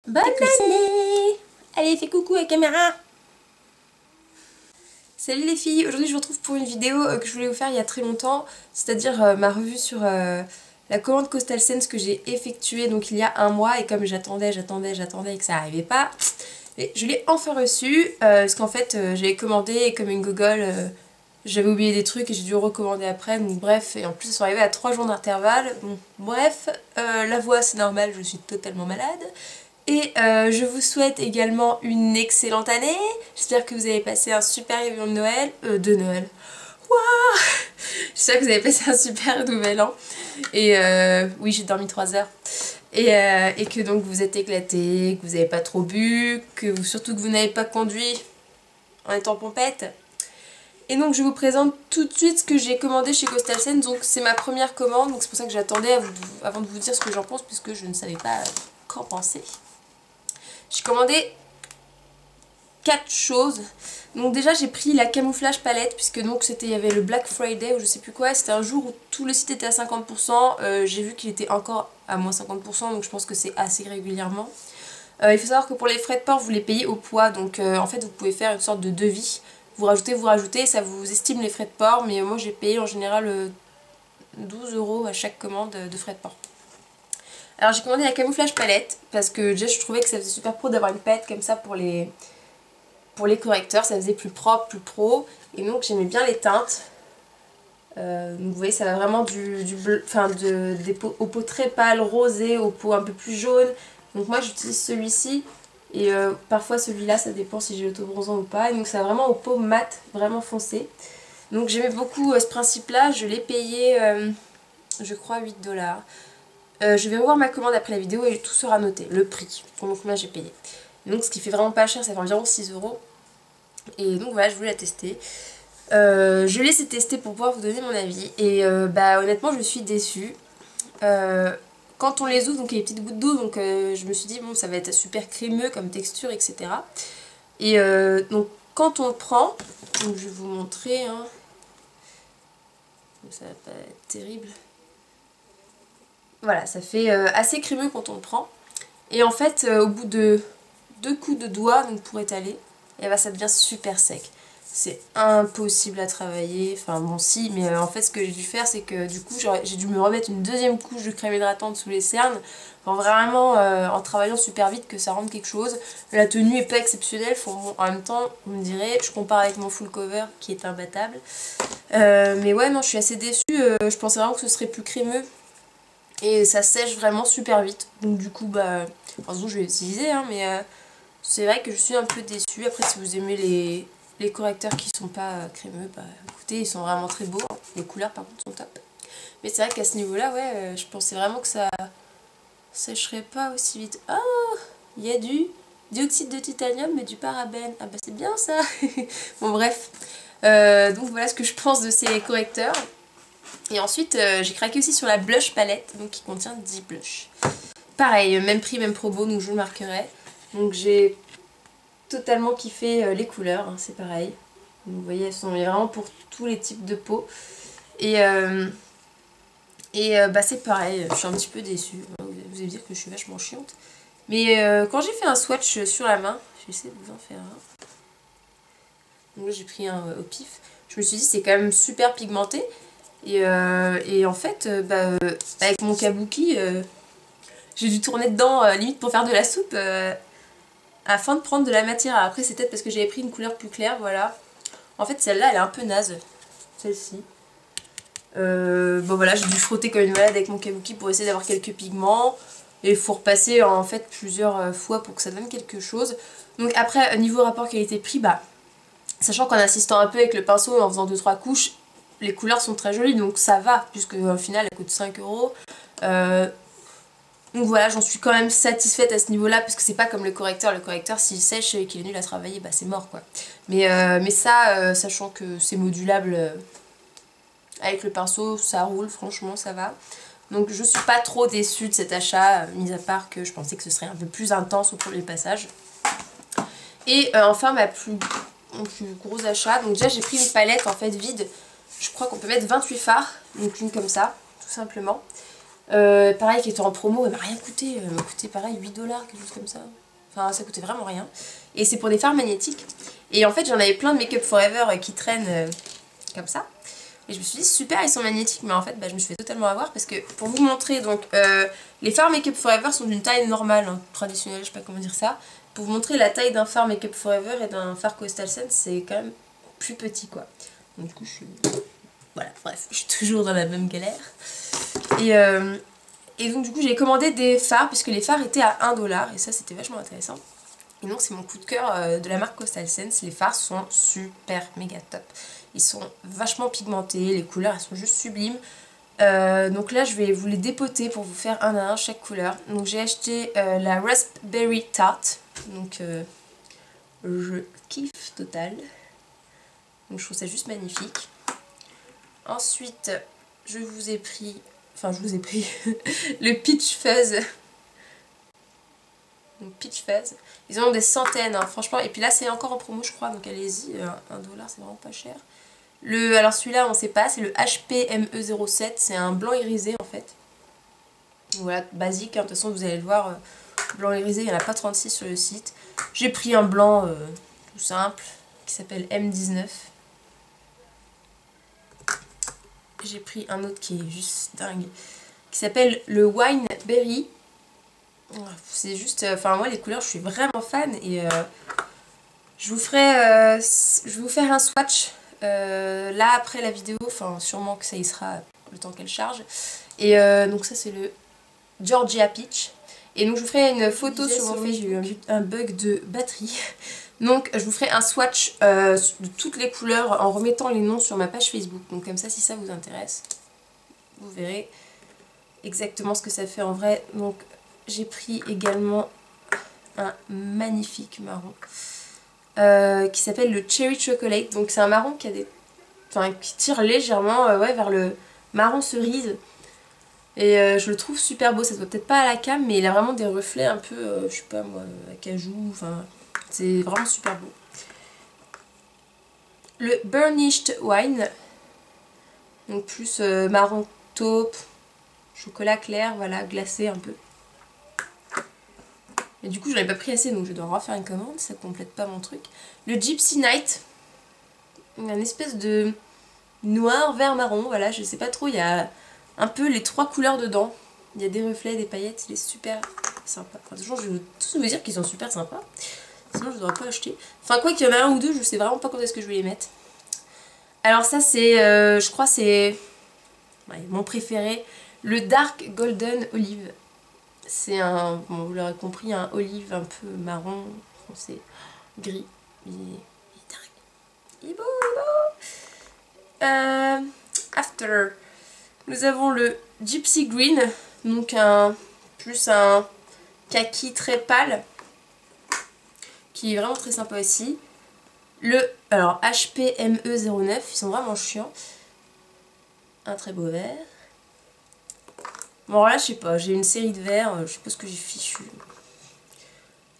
Bonne année! Allez, fais coucou à la caméra! Salut les filles, aujourd'hui je vous retrouve pour une vidéo que je voulais vous faire il y a très longtemps, c'est-à-dire ma revue sur la commande Coastal Scents que j'ai effectuée donc il y a un mois, et comme j'attendais et que ça n'arrivait pas, mais je l'ai enfin reçu parce qu'en fait j'avais commandé et comme une gogole j'avais oublié des trucs et j'ai dû recommander après, donc bref, et en plus ils sont arrivés à 3 jours d'intervalle, donc bref, la voix c'est normal, je suis totalement malade. Et je vous souhaite également une excellente année. J'espère que vous avez passé un super réveillon de Noël. Waouh! J'espère que vous avez passé un super nouvel an. Et oui, j'ai dormi 3 heures. Et que donc vous êtes éclatés, que vous n'avez pas trop bu, surtout que vous n'avez pas conduit en étant pompette. Et donc je vous présente tout de suite ce que j'ai commandé chez Coastal Scents. Donc c'est ma première commande, donc c'est pour ça que j'attendais avant de vous dire ce que j'en pense, puisque je ne savais pas qu'en penser. J'ai commandé 4 choses. Donc déjà j'ai pris la camouflage palette, puisque donc il y avait le Black Friday ou je sais plus quoi, c'était un jour où tout le site était à 50%, j'ai vu qu'il était encore à moins 50%, donc je pense que c'est assez régulièrement. Il faut savoir que pour les frais de port vous les payez au poids, donc en fait vous pouvez faire une sorte de devis, vous rajoutez, ça vous estime les frais de port, mais moi j'ai payé en général 12 € à chaque commande de frais de port. Alors j'ai commandé la camouflage palette parce que déjà je trouvais que ça faisait super pro d'avoir une palette comme ça pour les correcteurs, ça faisait plus propre, plus pro, et donc j'aimais bien les teintes. Donc vous voyez ça va vraiment des peaux, aux peaux très pâles, rosées, aux peaux un peu plus jaunes. Donc moi j'utilise celui-ci et parfois celui-là, ça dépend si j'ai l'autobronzant ou pas, et donc ça va vraiment aux peaux mates, vraiment foncées. Donc j'aimais beaucoup ce principe là, je l'ai payé je crois 8 $. Je vais revoir ma commande après la vidéo et tout sera noté, le prix, combien j'ai payé. Donc ce qui fait vraiment pas cher, ça fait environ 6 €. Et donc voilà, je voulais la tester. Je l'ai laissé tester pour pouvoir vous donner mon avis. Et bah honnêtement, je suis déçue. Quand on les ouvre, donc il y a des petites gouttes d'eau, donc je me suis dit bon, ça va être super crémeux comme texture, etc. Et donc quand on le prend, donc je vais vous montrer, hein, ça va pas être terrible. Voilà, ça fait assez crémeux quand on le prend. Et en fait, au bout de 2 coups de doigt, donc pour étaler, et bah, ça devient super sec. C'est impossible à travailler, enfin bon si, mais en fait ce que j'ai dû faire c'est que du coup j'ai dû me remettre une deuxième couche de crème hydratante sous les cernes, pour vraiment en travaillant super vite que ça rende quelque chose. La tenue est pas exceptionnelle, bon, en même temps vous me direz, je compare avec mon full cover qui est imbattable. Mais ouais non, je suis assez déçue, je pensais vraiment que ce serait plus crémeux. Et ça sèche vraiment super vite. Donc du coup, bah, enfin, je vais l'utiliser, hein, mais c'est vrai que je suis un peu déçue. Après, si vous aimez les correcteurs qui sont pas crémeux, bah écoutez, ils sont vraiment très beaux. Hein. Les couleurs, par contre, sont top. Mais c'est vrai qu'à ce niveau-là, ouais, je pensais vraiment que ça sècherait pas aussi vite. Oh, il y a du dioxyde de titanium, mais du parabène. Ah bah c'est bien ça. Bon, bref. Donc voilà ce que je pense de ces correcteurs. Et ensuite, j'ai craqué aussi sur la blush palette, donc qui contient 10 blushs. Pareil, même prix, même promo, donc je vous le marquerai. Donc j'ai totalement kiffé les couleurs, hein, c'est pareil. Donc, vous voyez, elles sont vraiment pour tous les types de peau. Et bah c'est pareil, je suis un petit peu déçue. Vous allez dire que je suis vachement chiante. Mais quand j'ai fait un swatch sur la main, je vais essayer de vous en faire un. Donc là j'ai pris un au pif. Je me suis dit c'est quand même super pigmenté. Et en fait, avec mon kabuki, j'ai dû tourner dedans limite pour faire de la soupe afin de prendre de la matière. Après c'est peut-être parce que j'avais pris une couleur plus claire, voilà. En fait celle-là elle est un peu naze, celle-ci. Bon voilà, j'ai dû frotter comme une malade avec mon kabuki pour essayer d'avoir quelques pigments. Et il faut repasser en fait plusieurs fois pour que ça donne quelque chose. Donc après, niveau rapport qualité-prix, bah, sachant qu'en assistant un peu avec le pinceau et en faisant 2-3 couches, les couleurs sont très jolies, donc ça va, puisque au final elle coûte 5 €. Donc voilà, j'en suis quand même satisfaite à ce niveau-là, parce que c'est pas comme le correcteur s'il sèche et qu'il est nul à travailler, bah c'est mort quoi. Mais ça, sachant que c'est modulable avec le pinceau, ça roule, franchement ça va. Donc je suis pas trop déçue de cet achat, mis à part que je pensais que ce serait un peu plus intense au premier passage. Et enfin mon plus gros achat, donc déjà j'ai pris une palette en fait vide. Je crois qu'on peut mettre 28 fards, donc une comme ça, tout simplement. pareil, qui était en promo, elle m'a rien coûté. Elle m'a coûté pareil 8 $, quelque chose comme ça. Enfin, ça coûtait vraiment rien. Et c'est pour des fards magnétiques. Et en fait, j'en avais plein de Make Up Forever qui traînent comme ça. Et je me suis dit, super, ils sont magnétiques. Mais en fait, bah, je me suis fait totalement avoir parce que pour vous montrer, donc, les fards Make Up Forever sont d'une taille normale, hein, traditionnelle, je sais pas comment dire ça. Pour vous montrer la taille d'un fard Make Up Forever et d'un fard Coastal Scents, c'est quand même plus petit, quoi. Donc, du coup, je suis... Voilà, bref, je suis toujours dans la même galère. Et donc, du coup, j'ai commandé des fards puisque les fards étaient à 1 $. Et ça, c'était vachement intéressant. Et donc c'est mon coup de cœur de la marque Coastal Scents. Les fards sont super méga top. Ils sont vachement pigmentés, les couleurs elles sont juste sublimes. Donc là je vais vous les dépoter pour vous faire un à un chaque couleur. Donc j'ai acheté la Raspberry Tarte. Donc je kiffe total. Donc je trouve ça juste magnifique. Ensuite je vous ai pris le Peach Fuzz. Donc Peach Fuzz. Ils en ont des centaines, hein, franchement. Et puis là, c'est encore en promo, je crois. Donc allez-y, 1 $, c'est vraiment pas cher. Alors celui-là, on sait pas. C'est le HPME07. C'est un blanc irisé, en fait. Donc, voilà, basique. Hein, de toute façon, vous allez le voir. Blanc irisé, il n'y en a pas 36 sur le site. J'ai pris un blanc tout simple qui s'appelle M19. J'ai pris un autre qui est juste dingue. Qui s'appelle le Wine Berry. C'est juste, enfin moi les couleurs je suis vraiment fan et je vais vous faire un swatch là après la vidéo, enfin sûrement que ça y sera le temps qu'elle charge. Et donc ça c'est le Georgia Peach. Et donc je vous ferai une photo sur mon Facebook, j'ai eu un bug de batterie. Donc je vous ferai un swatch de toutes les couleurs en remettant les noms sur ma page Facebook. Donc comme ça si ça vous intéresse, vous verrez exactement ce que ça fait en vrai. Donc j'ai pris également un magnifique marron qui s'appelle le Cherry Chocolate. Donc c'est un marron qui a des, enfin, qui tire légèrement ouais, vers le marron cerise. Et je le trouve super beau. Ça se voit peut-être pas à la cam, mais il a vraiment des reflets un peu, je sais pas moi, acajou. Enfin, c'est vraiment super beau. Le Burnished Wine. Donc plus marron taupe, chocolat clair, voilà, glacé un peu. Et du coup, j'en ai pas pris assez, donc je dois refaire une commande, ça complète pas mon truc. Le Gypsy Night, une espèce de noir, vert, marron, voilà, je sais pas trop, il y a un peu les 3 couleurs dedans. Il y a des reflets, des paillettes, il est super sympa. Enfin, toujours, je veux tous vous dire qu'ils sont super sympas, sinon je ne devrais pas acheter. Enfin, quoi qu'il y en a un ou deux, je sais vraiment pas quand est-ce que je vais les mettre. Alors ça, c'est, je crois, c'est ouais, mon préféré, le Dark Golden Olive. C'est un, bon vous l'aurez compris, un olive un peu marron, foncé, gris. Il est dingue. Il est beau, il est beau. After, nous avons le Gypsy Green, donc plus un kaki très pâle, qui est vraiment très sympa aussi. Alors HPME09, ils sont vraiment chiants. Un très beau vert. Bon là je sais pas, j'ai une série de verres, je sais pas ce que j'ai fichu.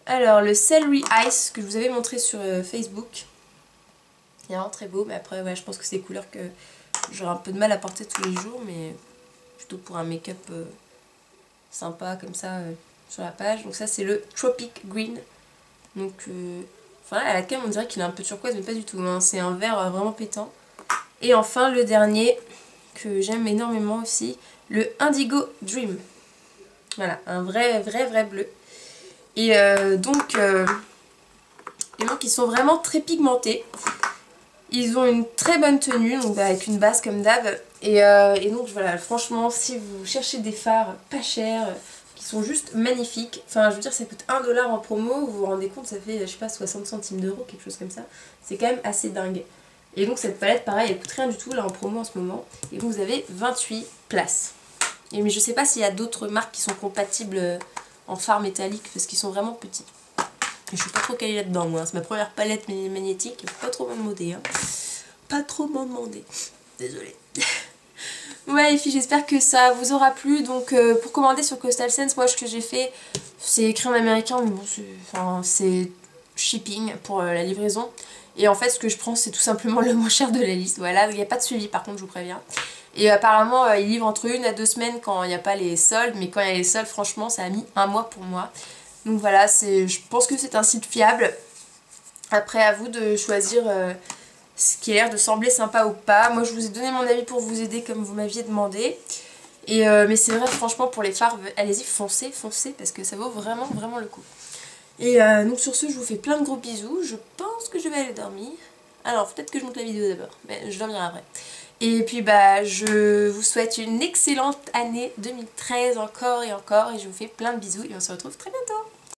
Alors le Celery Ice que je vous avais montré sur Facebook. Il est vraiment très beau, mais après ouais, je pense que c'est des couleurs que j'aurai un peu de mal à porter tous les jours, mais plutôt pour un make-up sympa comme ça sur la page. Donc ça c'est le Tropic Green. Donc enfin à la cam on dirait qu'il est un peu turquoise mais pas du tout, hein. C'est un vert vraiment pétant. Et enfin le dernier que j'aime énormément aussi, le Indigo Dream. Voilà, un vrai bleu. Et donc ils sont vraiment très pigmentés. Ils ont une très bonne tenue, donc avec une base comme d'hab. Et donc voilà, franchement, si vous cherchez des fards pas chers, qui sont juste magnifiques, enfin je veux dire ça coûte 1 $ en promo, vous vous rendez compte, ça fait je sais pas 60 centimes d'euros, quelque chose comme ça. C'est quand même assez dingue. Et donc cette palette pareil, elle coûte rien du tout là en promo en ce moment. Et vous avez 28 places. Et mais je sais pas s'il y a d'autres marques qui sont compatibles en fard métallique parce qu'ils sont vraiment petits. Et je suis pas trop calée là-dedans moi, c'est ma première palette magnétique, il faut pas trop m'en demander. Hein. Pas trop m'en demander. Désolée. Ouais les filles, j'espère que ça vous aura plu. Donc pour commander sur Coastal Scents, moi ce que j'ai fait, c'est écrit en américain, mais bon c'est shipping pour la livraison. Et en fait ce que je prends c'est tout simplement le moins cher de la liste. Voilà, il n'y a pas de suivi par contre, je vous préviens. Et apparemment ils livrent entre 1 à 2 semaines quand il n'y a pas les soldes, mais quand il y a les soldes franchement ça a mis 1 mois pour moi. Donc voilà, je pense que c'est un site fiable. Après à vous de choisir ce qui a l'air de sembler sympa ou pas. Moi je vous ai donné mon avis pour vous aider comme vous m'aviez demandé. Mais c'est vrai franchement pour les fards, allez-y foncez, foncez parce que ça vaut vraiment vraiment le coup. Et donc sur ce je vous fais plein de gros bisous. Je pense que je vais aller dormir. Alors peut-être que je monte la vidéo d'abord, mais je dormirai après. Et puis bah je vous souhaite une excellente année 2013 encore et encore et je vous fais plein de bisous et on se retrouve très bientôt.